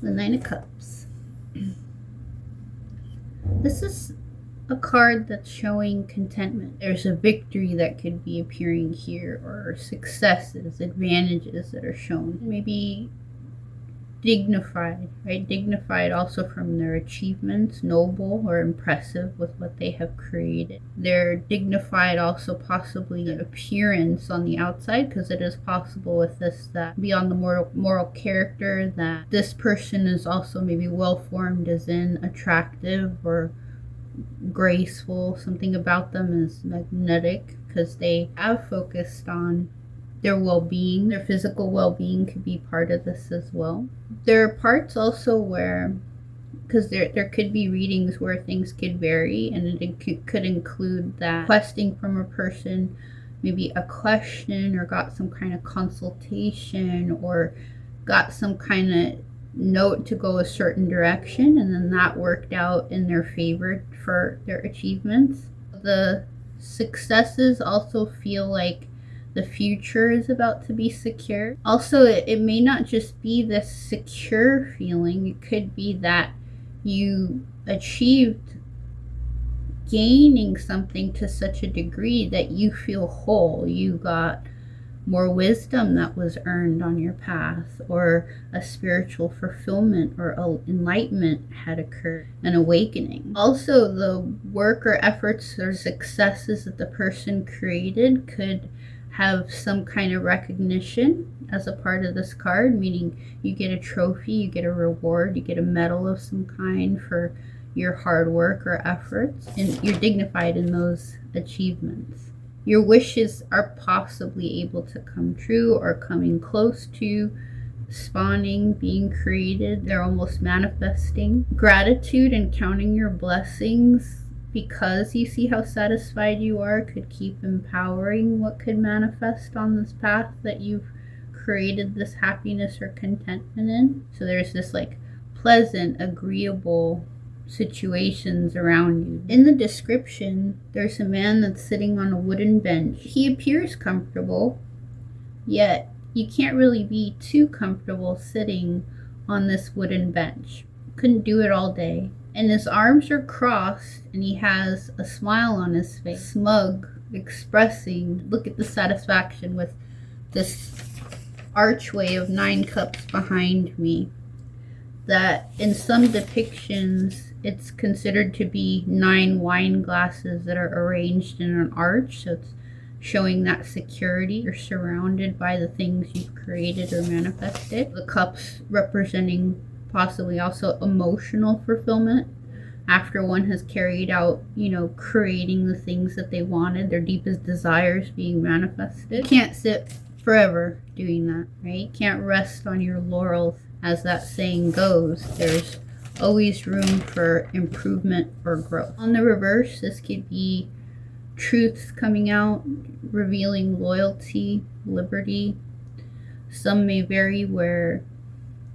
The Nine of Cups. This is a card that's showing contentment. There's a victory that could be appearing here, or successes, advantages that are shown. Maybe dignified, right? Dignified also from their achievements, noble or impressive with what they have created. They're dignified also possibly the appearance on the outside, because it is possible with this that beyond the moral character, that this person is also maybe well formed, as in attractive or graceful. Something about them is magnetic, because they have focused on their well-being. Their physical well-being could be part of this as well. There are parts also where, because there could be readings where things could vary, and it could include that requesting from a person maybe a question, or got some kind of consultation, or got some kind of note to go a certain direction, and then that worked out in their favor for their achievements. The successes also feel like the future is about to be secure. Also, it may not just be this secure feeling. It could be that you achieved gaining something to such a degree that you feel whole. You got more wisdom that was earned on your path, or a spiritual fulfillment or enlightenment had occurred, an awakening. Also, the work or efforts or successes that the person created could have some kind of recognition as a part of this card, meaning you get a trophy, you get a reward, you get a medal of some kind for your hard work or efforts, and you're dignified in those achievements. Your wishes are possibly able to come true, or coming close to spawning, being created. They're almost manifesting. Gratitude and counting your blessings because you see how satisfied you are could keep empowering what could manifest on this path that you've created this happiness or contentment in. So there's this like pleasant, agreeable situations around you. In the description, there's a man that's sitting on a wooden bench. He appears comfortable, yet you can't really be too comfortable sitting on this wooden bench. Couldn't do it all day. And his arms are crossed, and he has a smile on his face. Smug, expressing, look at the satisfaction with this archway of 9 cups behind me. That in some depictions, it's considered to be 9 wine glasses that are arranged in an arch. So it's showing that security. You're surrounded by the things you've created or manifested. The cups representing possibly also emotional fulfillment after one has carried out, creating the things that they wanted, their deepest desires being manifested. You can't sit forever doing that, right? You can't rest on your laurels. As that saying goes, there's always room for improvement or growth. On the reverse, this could be truths coming out, revealing loyalty, liberty. Some may vary where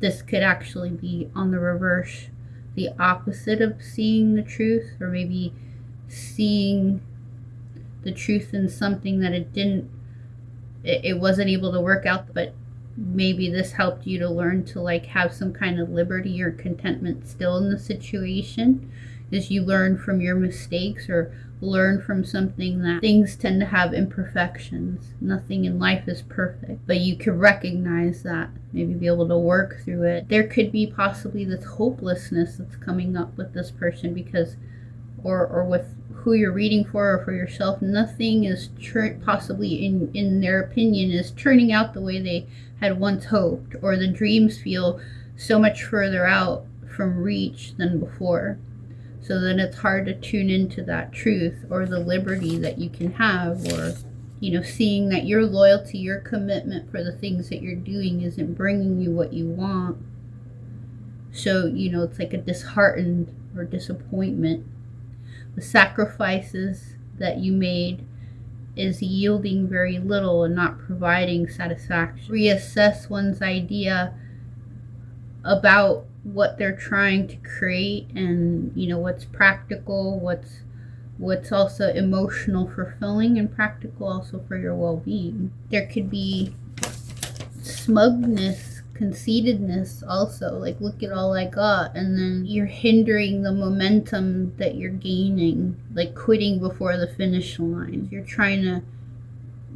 this could actually be on the reverse, the opposite of seeing the truth, or maybe seeing the truth in something that it wasn't able to work out, but maybe this helped you to learn to have some kind of liberty or contentment still in the situation, as you learn from your mistakes, or learn from something that things tend to have imperfections. Nothing in life is perfect, but you could recognize that, maybe be able to work through it. There could be possibly this hopelessness that's coming up with this person, because or with who you're reading for, or for yourself, nothing is possibly in their opinion is turning out the way they had once hoped, or the dreams feel so much further out from reach than before. So then it's hard to tune into that truth, or the liberty that you can have, or seeing that your loyalty, your commitment for the things that you're doing isn't bringing you what you want. So it's like a disheartened or disappointment. The sacrifices that you made is yielding very little and not providing satisfaction. Reassess one's idea about what they're trying to create, and what's practical, what's also emotional fulfilling, and practical also for your well-being. There could be smugness conceitedness also, like, look at all I got, and then you're hindering the momentum that you're gaining, like quitting before the finish line. You're trying to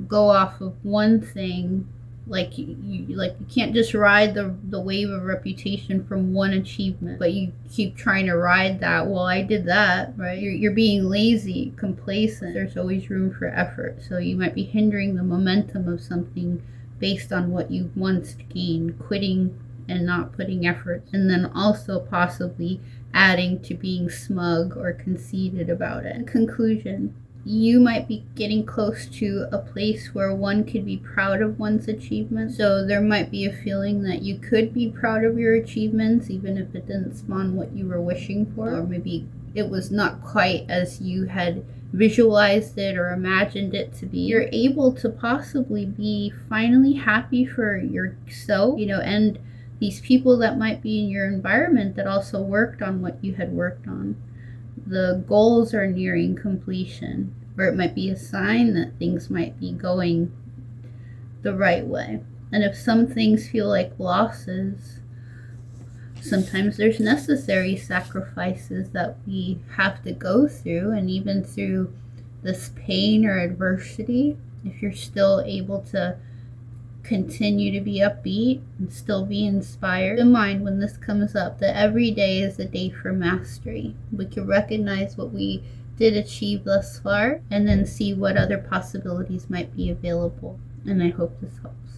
go off of one thing, like you can't just ride the wave of reputation from one achievement, but you keep trying to ride that. Well, I did that, right? You're being lazy, complacent. There's always room for effort, so you might be hindering the momentum of something based on what you once gained, quitting and not putting effort, and then also possibly adding to being smug or conceited about it. In conclusion, you might be getting close to a place where one could be proud of one's achievements. So there might be a feeling that you could be proud of your achievements, even if it didn't spawn what you were wishing for, or maybe it was not quite as you had visualized it or imagined it to be. You're able to possibly be finally happy for yourself, and these people that might be in your environment that also worked on what you had worked on. The goals are nearing completion, or it might be a sign that things might be going the right way. And if some things feel like losses, sometimes there's necessary sacrifices that we have to go through, and even through this pain or adversity, if you're still able to continue to be upbeat and still be inspired. Keep in mind when this comes up that every day is a day for mastery. We can recognize what we did achieve thus far and then see what other possibilities might be available. And I hope this helps.